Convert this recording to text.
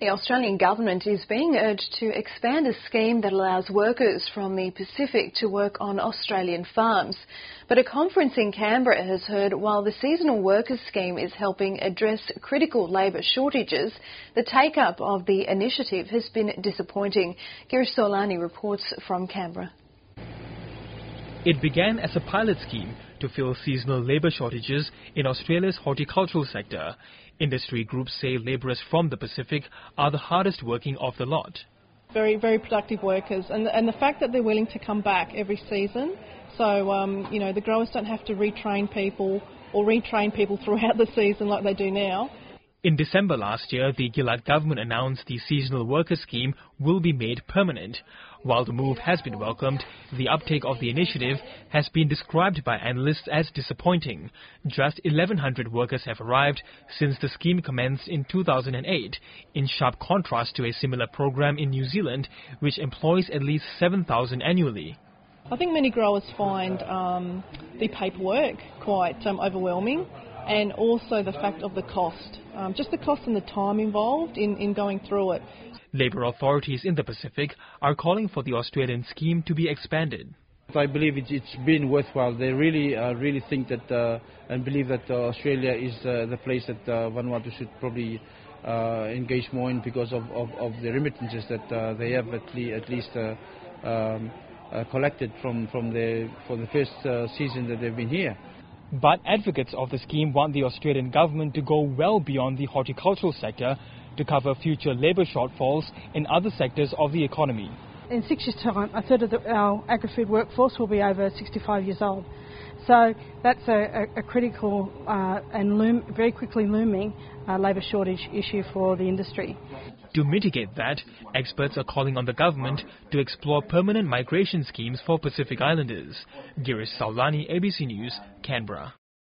The Australian government is being urged to expand a scheme that allows workers from the Pacific to work on Australian farms. But a conference in Canberra has heard while the seasonal workers scheme is helping address critical labour shortages, the take-up of the initiative has been disappointing. Girish Sawlani reports from Canberra. It began as a pilot scheme to fill seasonal labour shortages in Australia's horticultural sector. Industry groups say labourers from the Pacific are the hardest working of the lot. Very, very productive workers, and the fact that they're willing to come back every season, so the growers don't have to retrain people or retrain people throughout the season like they do now. In December last year, the Gillard government announced the seasonal worker scheme will be made permanent. While the move has been welcomed, the uptake of the initiative has been described by analysts as disappointing. Just 1,100 workers have arrived since the scheme commenced in 2008, in sharp contrast to a similar program in New Zealand, which employs at least 7,000 annually. I think many growers find the paperwork quite overwhelming, and also the fact of the cost, just the cost and the time involved in going through it. Labour authorities in the Pacific are calling for the Australian scheme to be expanded. I believe it's been worthwhile. They really think that and believe that Australia is the place that Vanuatu should probably engage more in because of the remittances that they have at least collected for the first season that they've been here. But advocates of the scheme want the Australian government to go well beyond the horticultural sector to cover future labour shortfalls in other sectors of the economy. In 6 years' time, a third of our agri-food workforce will be over 65 years old. So that's a critical and very quickly looming labour shortage issue for the industry. To mitigate that, experts are calling on the government to explore permanent migration schemes for Pacific Islanders. Girish Sawlani, ABC News, Canberra.